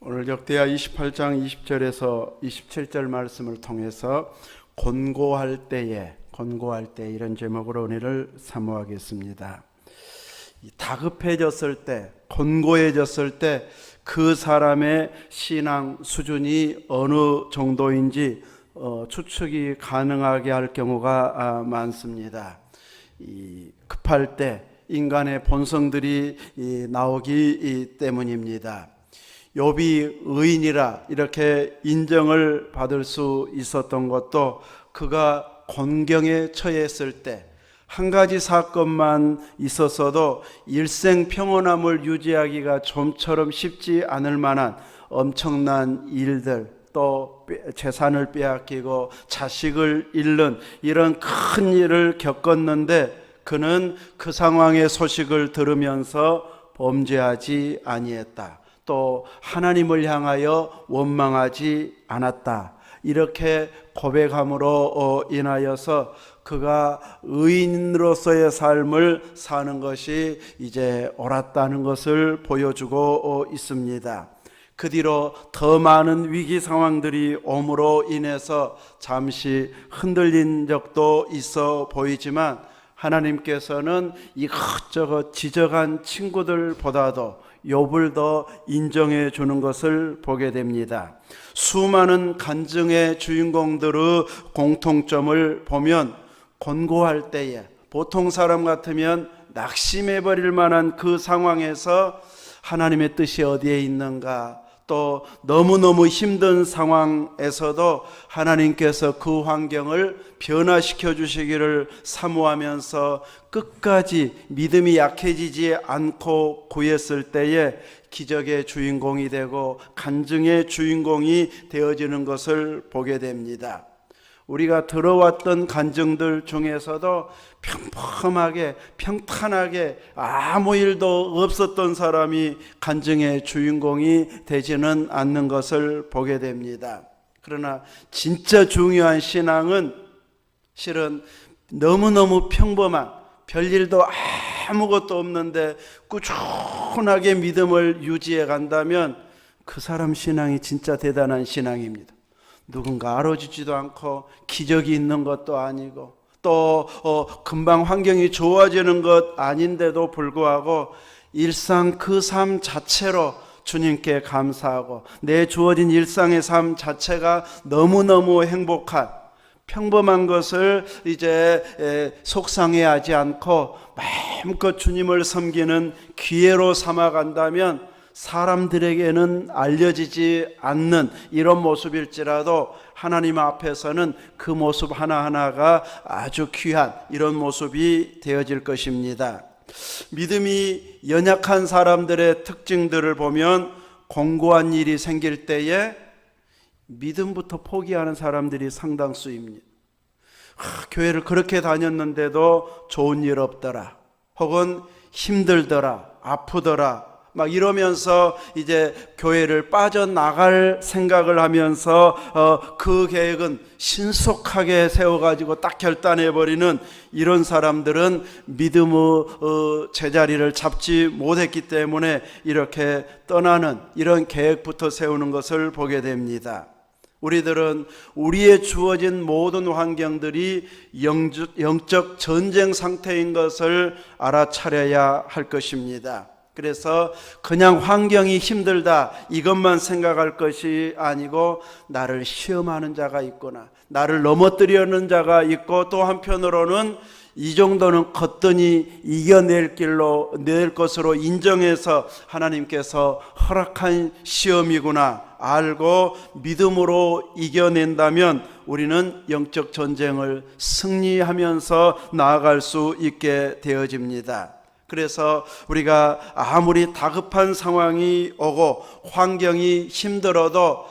오늘 역대하 28장 20절에서 27절 말씀을 통해서 권고할 때에 이런 제목으로 은혜를 사모하겠습니다. 다급해졌을 때, 권고해졌을 때 그 사람의 신앙 수준이 어느 정도인지 추측이 가능하게 할 경우가 많습니다. 급할 때 인간의 본성들이 나오기 때문입니다. 욥이 의인이라 이렇게 인정을 받을 수 있었던 것도 그가 곤경에 처했을 때 한 가지 사건만 있었어도 일생 평온함을 유지하기가 좀처럼 쉽지 않을 만한 엄청난 일들, 또 재산을 빼앗기고 자식을 잃는 이런 큰 일을 겪었는데 그는 그 상황의 소식을 들으면서 범죄하지 아니했다. 또 하나님을 향하여 원망하지 않았다. 이렇게 고백함으로 인하여서 그가 의인으로서의 삶을 사는 것이 이제 옳았다는 것을 보여주고 있습니다. 그 뒤로 더 많은 위기 상황들이 옴으로 인해서 잠시 흔들린 적도 있어 보이지만 하나님께서는 이것저것 지적한 친구들보다도 욥을 더 인정해 주는 것을 보게 됩니다. 수많은 간증의 주인공들의 공통점을 보면 권고할 때에 보통 사람 같으면 낙심해 버릴 만한 그 상황에서 하나님의 뜻이 어디에 있는가, 또 너무너무 힘든 상황에서도 하나님께서 그 환경을 변화시켜 주시기를 사모하면서 끝까지 믿음이 약해지지 않고 구했을 때에 기적의 주인공이 되고 간증의 주인공이 되어지는 것을 보게 됩니다. 우리가 들어왔던 간증들 중에서도 평범하게 평탄하게 아무 일도 없었던 사람이 간증의 주인공이 되지는 않는 것을 보게 됩니다. 그러나 진짜 중요한 신앙은 실은 너무너무 평범한 별일도 아무것도 없는데 꾸준하게 믿음을 유지해 간다면 그 사람 신앙이 진짜 대단한 신앙입니다. 누군가 알아주지도 않고 기적이 있는 것도 아니고 또 금방 환경이 좋아지는 것 아닌데도 불구하고 일상 그 삶 자체로 주님께 감사하고 내 주어진 일상의 삶 자체가 너무너무 행복한 평범한 것을 이제 속상해하지 않고 마음껏 주님을 섬기는 기회로 삼아간다면 사람들에게는 알려지지 않는 이런 모습일지라도 하나님 앞에서는 그 모습 하나하나가 아주 귀한 이런 모습이 되어질 것입니다. 믿음이 연약한 사람들의 특징들을 보면 공고한 일이 생길 때에 믿음부터 포기하는 사람들이 상당수입니다. 교회를 그렇게 다녔는데도 좋은 일 없더라, 혹은 힘들더라, 아프더라 막 이러면서 이제 교회를 빠져나갈 생각을 하면서 그 계획은 신속하게 세워가지고 딱 결단해버리는 이런 사람들은 믿음의 제자리를 잡지 못했기 때문에 이렇게 떠나는 이런 계획부터 세우는 것을 보게 됩니다. 우리들은 우리의 주어진 모든 환경들이 영적 전쟁 상태인 것을 알아차려야 할 것입니다. 그래서 그냥 환경이 힘들다 이것만 생각할 것이 아니고 나를 시험하는 자가 있구나, 나를 넘어뜨리려는 자가 있고 또 한편으로는 이 정도는 거뜬히 이겨낼 길로 낼 것으로 인정해서 하나님께서 허락한 시험이구나 알고 믿음으로 이겨낸다면 우리는 영적 전쟁을 승리하면서 나아갈 수 있게 되어집니다. 그래서 우리가 아무리 다급한 상황이 오고 환경이 힘들어도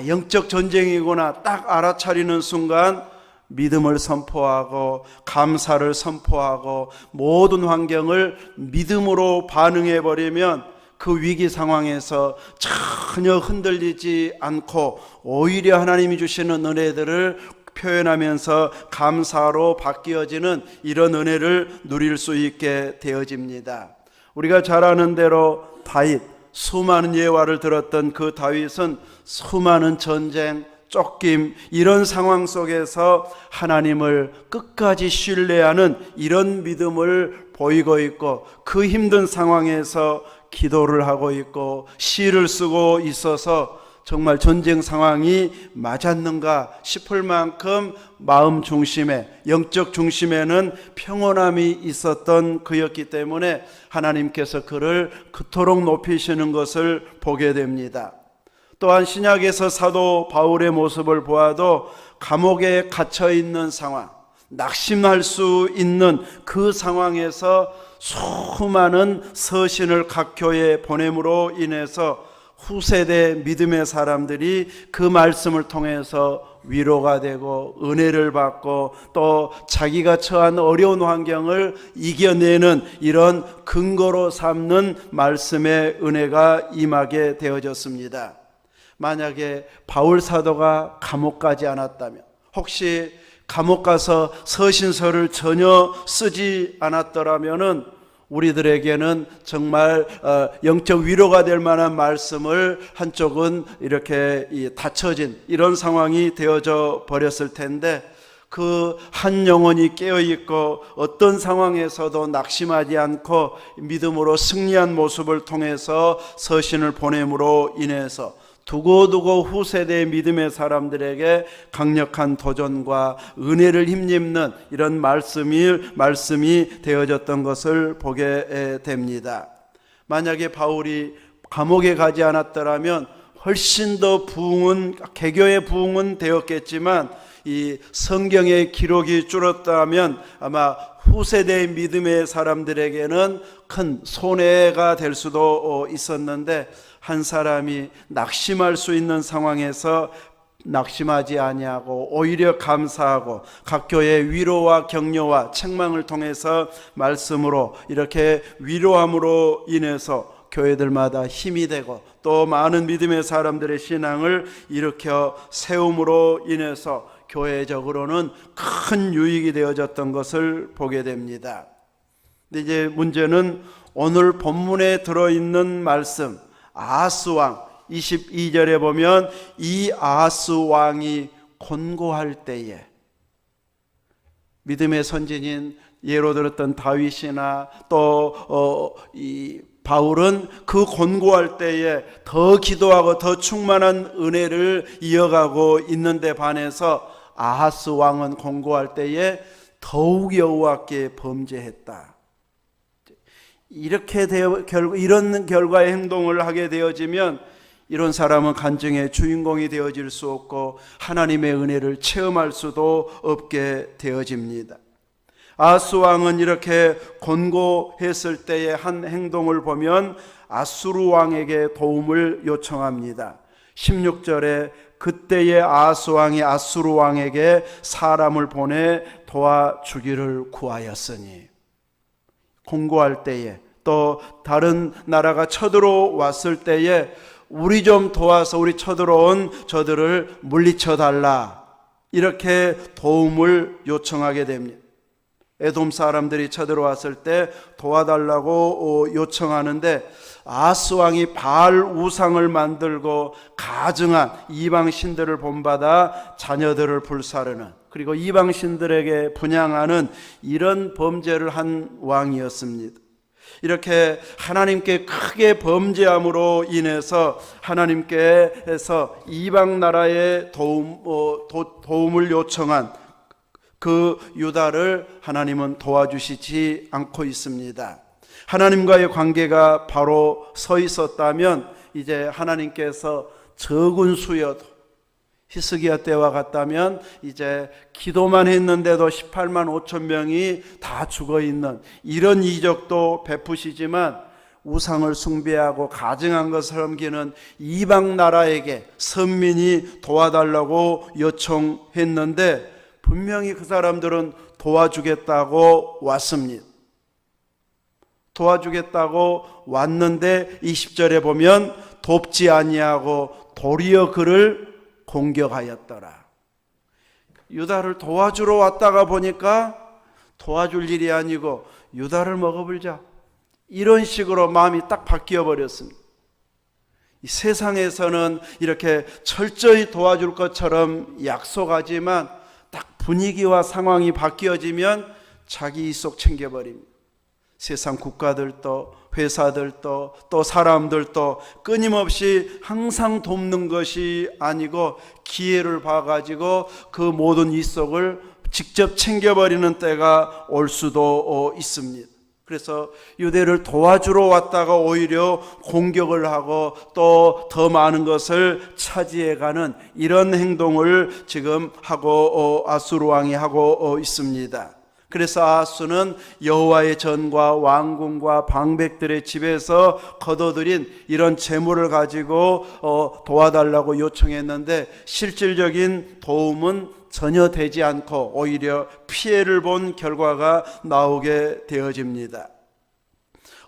영적 전쟁이구나 딱 알아차리는 순간 믿음을 선포하고 감사를 선포하고 모든 환경을 믿음으로 반응해버리면 그 위기 상황에서 전혀 흔들리지 않고 오히려 하나님이 주시는 은혜들을 표현하면서 감사로 바뀌어지는 이런 은혜를 누릴 수 있게 되어집니다. 우리가 잘 아는 대로 다윗 수많은 예화를 들었던 그 다윗은 수많은 전쟁, 쫓김 이런 상황 속에서 하나님을 끝까지 신뢰하는 이런 믿음을 보이고 있고, 그 힘든 상황에서 기도를 하고 있고 시를 쓰고 있어서 정말 전쟁 상황이 맞았는가 싶을 만큼 마음 중심에, 영적 중심에는 평온함이 있었던 그였기 때문에 하나님께서 그를 그토록 높이시는 것을 보게 됩니다. 또한 신약에서 사도 바울의 모습을 보아도 감옥에 갇혀 있는 상황, 낙심할 수 있는 그 상황에서 수많은 서신을 각 교회에 보냄으로 인해서 후세대 믿음의 사람들이 그 말씀을 통해서 위로가 되고 은혜를 받고 또 자기가 처한 어려운 환경을 이겨내는 이런 근거로 삼는 말씀의 은혜가 임하게 되어졌습니다. 만약에 바울 사도가 감옥 가지 않았다면, 혹시 감옥 가서 서신서를 전혀 쓰지 않았더라면은 우리들에게는 정말 영적 위로가 될 만한 말씀을 한쪽은 이렇게 닫혀진 이런 상황이 되어져 버렸을 텐데, 그 한 영혼이 깨어있고 어떤 상황에서도 낙심하지 않고 믿음으로 승리한 모습을 통해서 서신을 보냄으로 인해서 두고두고 후세대의 믿음의 사람들에게 강력한 도전과 은혜를 힘입는 이런 말씀이 되어졌던 것을 보게 됩니다. 만약에 바울이 감옥에 가지 않았더라면 훨씬 더 개교의 부흥은 되었겠지만, 이 성경의 기록이 줄었다면 아마 후세대의 믿음의 사람들에게는 큰 손해가 될 수도 있었는데, 한 사람이 낙심할 수 있는 상황에서 낙심하지 아니하고 오히려 감사하고 각 교회의 위로와 격려와 책망을 통해서 말씀으로 이렇게 위로함으로 인해서 교회들마다 힘이 되고 또 많은 믿음의 사람들의 신앙을 일으켜 세움으로 인해서 교회적으로는 큰 유익이 되어졌던 것을 보게 됩니다. 근데 이제 문제는 오늘 본문에 들어있는 말씀, 아하스 왕 22절에 보면 이 아하스 왕이 곤고할 때에, 믿음의 선진인 예로 들었던 다윗이나 또 이 바울은 그 곤고할 때에 더 기도하고 더 충만한 은혜를 이어가고 있는데 반해서 아하스 왕은 곤고할 때에 더욱 여호와께 범죄했다. 이런 결과의 행동을 하게 되어지면 이런 사람은 간증의 주인공이 되어질 수 없고 하나님의 은혜를 체험할 수도 없게 되어집니다. 아하스 왕은 이렇게 곤고했을 때의 한 행동을 보면 아수르 왕에게 도움을 요청합니다. 16절에 그때의 아하스 왕이 아수르 왕에게 사람을 보내 도와주기를 구하였으니, 곤고할 때에 또 다른 나라가 쳐들어왔을 때에 우리 좀 도와서 우리 쳐들어온 저들을 물리쳐 달라, 이렇게 도움을 요청하게 됩니다. 에돔 사람들이 쳐들어왔을 때 도와달라고 요청하는데, 아하스 왕이 바알 우상을 만들고 가증한 이방 신들을 본받아 자녀들을 불사르는, 그리고 이방 신들에게 분향하는 이런 범죄를 한 왕이었습니다. 이렇게 하나님께 크게 범죄함으로 인해서 하나님께서 이방 나라의 도움을 요청한 그 유다를 하나님은 도와주시지 않고 있습니다. 하나님과의 관계가 바로 서 있었다면 이제 하나님께서 적은 수여도, 히스기야 때와 같다면 이제 기도만 했는데도 18만 5천 명이 다 죽어있는 이런 이적도 베푸시지만, 우상을 숭배하고 가증한 것을 섬기는 이방 나라에게 선민이 도와달라고 요청했는데 분명히 그 사람들은 도와주겠다고 왔습니다. 도와주겠다고 왔는데 20절에 보면 돕지 아니하고 도리어 그를 공격하였더라. 유다를 도와주러 왔다가 보니까 도와줄 일이 아니고 유다를 먹어불자, 이런 식으로 마음이 딱 바뀌어 버렸습니다. 이 세상에서는 이렇게 철저히 도와줄 것처럼 약속하지만 딱 분위기와 상황이 바뀌어지면 자기 이속 챙겨버립니다. 세상 국가들도 회사들도 또 사람들도 끊임없이 항상 돕는 것이 아니고 기회를 봐가지고 그 모든 이속을 직접 챙겨버리는 때가 올 수도 있습니다. 그래서 유대를 도와주러 왔다가 오히려 공격을 하고 또 더 많은 것을 차지해가는 이런 행동을 지금 하고 아수르 왕이 하고 있습니다. 그래서 아하스는 여호와의 전과 왕궁과 방백들의 집에서 거둬들인 이런 재물을 가지고 도와달라고 요청했는데 실질적인 도움은 전혀 되지 않고 오히려 피해를 본 결과가 나오게 되어집니다.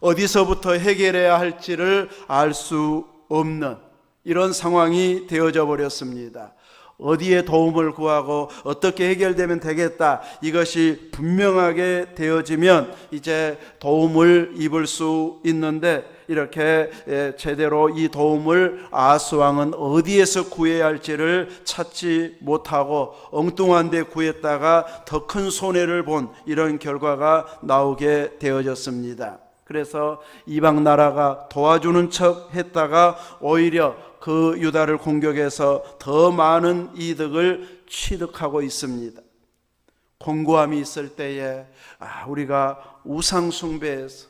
어디서부터 해결해야 할지를 알 수 없는 이런 상황이 되어져 버렸습니다. 어디에 도움을 구하고 어떻게 해결되면 되겠다, 이것이 분명하게 되어지면 이제 도움을 입을 수 있는데 이렇게 제대로 이 도움을 아하스 왕은 어디에서 구해야 할지를 찾지 못하고 엉뚱한 데 구했다가 더 큰 손해를 본 이런 결과가 나오게 되어졌습니다. 그래서 이방 나라가 도와주는 척 했다가 오히려 그 유다를 공격해서 더 많은 이득을 취득하고 있습니다. 공고함이 있을 때에 우리가 우상 숭배해서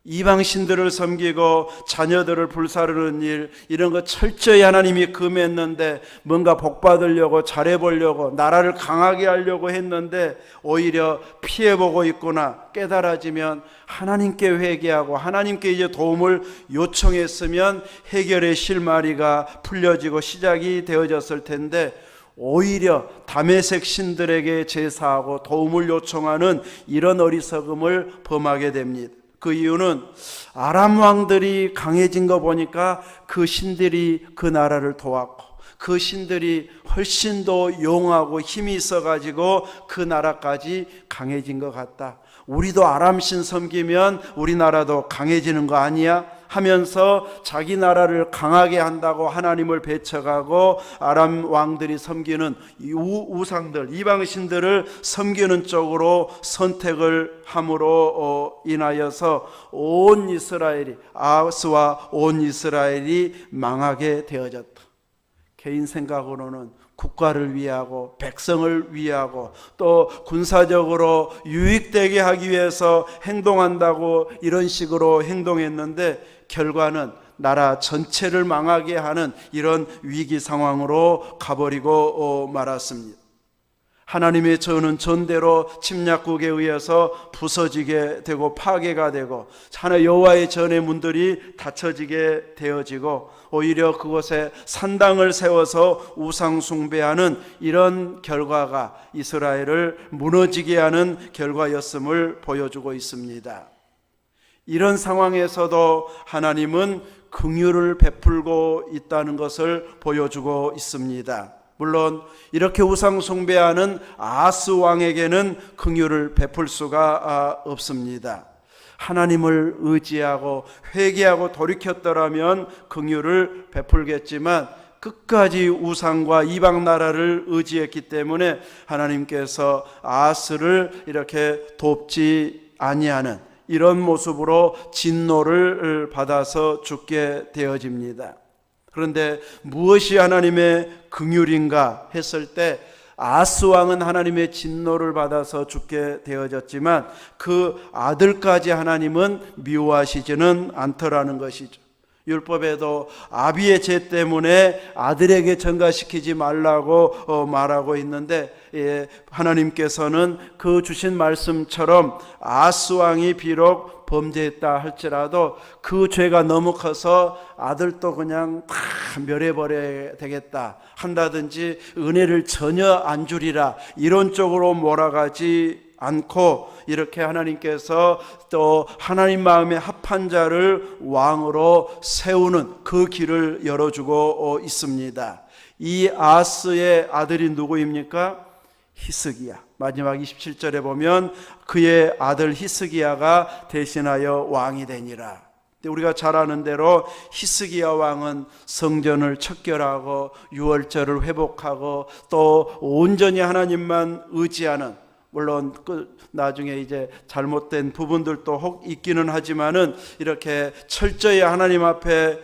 이방 신들을 섬기고 자녀들을 불사르는 일, 이런 거 철저히 하나님이 금했는데 뭔가 복 받으려고 잘해보려고 나라를 강하게 하려고 했는데 오히려 피해보고 있구나 깨달아지면 하나님께 회개하고 하나님께 이제 도움을 요청했으면 해결의 실마리가 풀려지고 시작이 되어졌을 텐데 오히려 다메섹 신들에게 제사하고 도움을 요청하는 이런 어리석음을 범하게 됩니다. 그 이유는 아람 왕들이 강해진 거 보니까 그 신들이 그 나라를 도왔고 그 신들이 훨씬 더 용하고 힘이 있어가지고 그 나라까지 강해진 것 같다. 우리도 아람 신 섬기면 우리나라도 강해지는 거 아니야? 하면서 자기 나라를 강하게 한다고 하나님을 배척하고 아람 왕들이 섬기는 우상들, 이방신들을 섬기는 쪽으로 선택을 함으로 인하여서 온 이스라엘이, 아하스와 온 이스라엘이 망하게 되어졌다. 개인 생각으로는 국가를 위하고 백성을 위하고 또 군사적으로 유익되게 하기 위해서 행동한다고 이런 식으로 행동했는데 결과는 나라 전체를 망하게 하는 이런 위기 상황으로 가버리고 말았습니다. 하나님의 전은 전대로 침략국에 의해서 부서지게 되고 파괴가 되고 하나 여호와의 전의 문들이 닫혀지게 되어지고 오히려 그곳에 산당을 세워서 우상 숭배하는 이런 결과가 이스라엘을 무너지게 하는 결과였음을 보여주고 있습니다. 이런 상황에서도 하나님은 긍휼을 베풀고 있다는 것을 보여주고 있습니다. 물론 이렇게 우상 숭배하는 아하스 왕에게는 긍휼을 베풀 수가 없습니다. 하나님을 의지하고 회개하고 돌이켰더라면 긍휼을 베풀겠지만 끝까지 우상과 이방 나라를 의지했기 때문에 하나님께서 아하스를 이렇게 돕지 아니하는 이런 모습으로 진노를 받아서 죽게 되어집니다. 그런데 무엇이 하나님의 긍휼인가 했을 때 아하스 왕은 하나님의 진노를 받아서 죽게 되어졌지만 그 아들까지 하나님은 미워하시지는 않더라는 것이죠. 율법에도 아비의 죄 때문에 아들에게 전가시키지 말라고 말하고 있는데 하나님께서는 그 주신 말씀처럼 아하스 왕이 비록 범죄했다 할지라도 그 죄가 너무 커서 아들도 그냥 다 멸해버려야 되겠다 한다든지 은혜를 전혀 안 주리라 이런 쪽으로 몰아가지 않고 이렇게 하나님께서 또 하나님 마음에 합한 자를 왕으로 세우는 그 길을 열어주고 있습니다. 이 아하스의 아들이 누구입니까? 히스기야. 마지막 27절에 보면 그의 아들 히스기야가 대신하여 왕이 되니라. 우리가 잘 아는 대로 히스기야 왕은 성전을 척결하고 유월절을 회복하고 또 온전히 하나님만 의지하는, 물론 나중에 이제 잘못된 부분들도 혹 있기는 하지만은 이렇게 철저히 하나님 앞에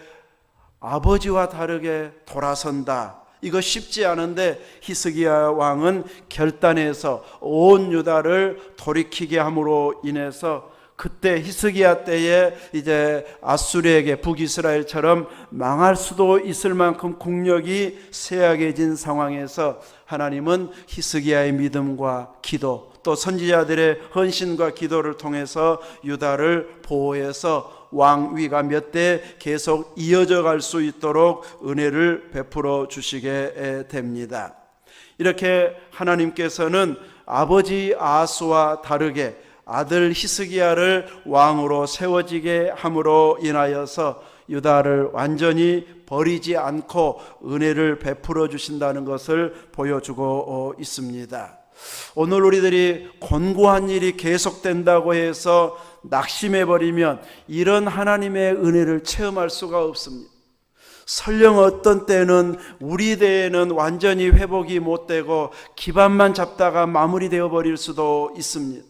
아버지와 다르게 돌아선다. 이거 쉽지 않은데 히스기야 왕은 결단해서 온 유다를 돌이키게 함으로 인해서 그때 히스기야 때에 이제 아수르에게 북이스라엘처럼 망할 수도 있을 만큼 국력이 쇠약해진 상황에서 하나님은 히스기야의 믿음과 기도 또 선지자들의 헌신과 기도를 통해서 유다를 보호해서 왕위가 몇 대 계속 이어져 갈 수 있도록 은혜를 베풀어 주시게 됩니다. 이렇게 하나님께서는 아버지 아하스와 다르게 아들 히스기야를 왕으로 세워지게 함으로 인하여서 유다를 완전히 버리지 않고 은혜를 베풀어 주신다는 것을 보여주고 있습니다. 오늘 우리들이 곤고한 일이 계속된다고 해서 낙심해버리면 이런 하나님의 은혜를 체험할 수가 없습니다. 설령 어떤 때는 우리 대에는 완전히 회복이 못 되고 기반만 잡다가 마무리되어 버릴 수도 있습니다.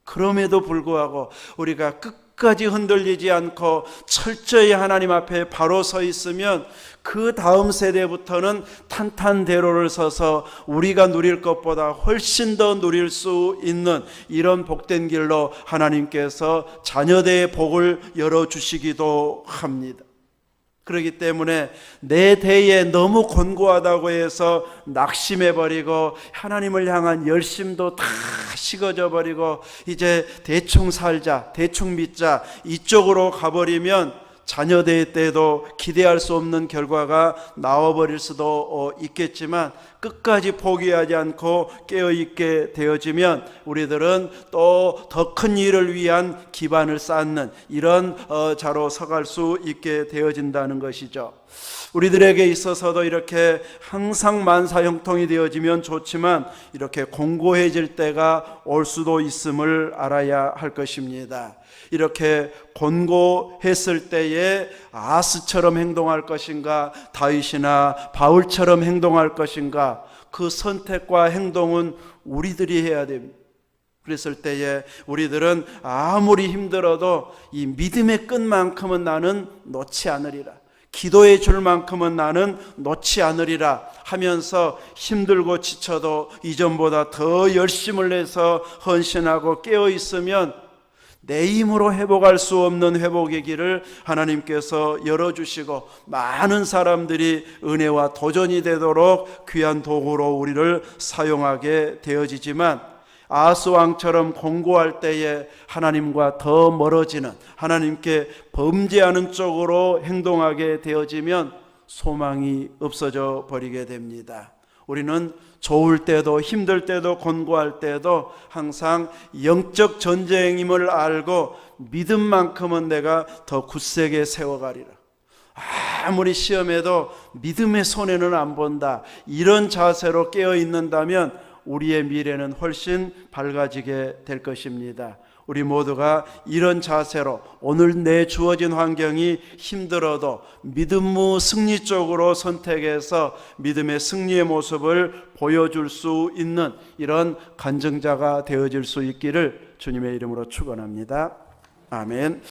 그럼에도 불구하고 우리가 끝까지 흔들리지 않고 철저히 하나님 앞에 바로 서 있으면 그 다음 세대부터는 탄탄대로를 서서 우리가 누릴 것보다 훨씬 더 누릴 수 있는 이런 복된 길로 하나님께서 자녀대의 복을 열어주시기도 합니다. 그렇기 때문에 내 대에 너무 곤고하다고 해서 낙심해버리고 하나님을 향한 열심도 다 식어져 버리고 이제 대충 살자, 대충 믿자 이쪽으로 가버리면 자녀대 때도 기대할 수 없는 결과가 나와버릴 수도 있겠지만 끝까지 포기하지 않고 깨어있게 되어지면 우리들은 또 더 큰 일을 위한 기반을 쌓는 이런 자로 서갈 수 있게 되어진다는 것이죠. 우리들에게 있어서도 이렇게 항상 만사형통이 되어지면 좋지만 이렇게 공고해질 때가 올 수도 있음을 알아야 할 것입니다. 이렇게 곤고했을 때에 아하스처럼 행동할 것인가 다윗이나 바울처럼 행동할 것인가, 그 선택과 행동은 우리들이 해야 됩니다. 그랬을 때에 우리들은 아무리 힘들어도 이 믿음의 끈만큼은 나는 놓지 않으리라, 기도의 줄만큼은 나는 놓지 않으리라 하면서 힘들고 지쳐도 이전보다 더 열심을 내서 헌신하고 깨어있으면 내 힘으로 회복할 수 없는 회복의 길을 하나님께서 열어주시고 많은 사람들이 은혜와 도전이 되도록 귀한 도구로 우리를 사용하게 되어지지만 아하스 왕처럼 공고할 때에 하나님과 더 멀어지는, 하나님께 범죄하는 쪽으로 행동하게 되어지면 소망이 없어져 버리게 됩니다. 우리는 좋을 때도 힘들 때도 곤고할 때도 항상 영적 전쟁임을 알고 믿음만큼은 내가 더 굳세게 세워가리라, 아무리 시험해도 믿음의 손해는 안 본다, 이런 자세로 깨어 있는다면 우리의 미래는 훨씬 밝아지게 될 것입니다. 우리 모두가 이런 자세로 오늘 내 주어진 환경이 힘들어도 믿음의 승리 쪽으로 선택해서 믿음의 승리의 모습을 보여줄 수 있는 이런 간증자가 되어질 수 있기를 주님의 이름으로 축원합니다. 아멘.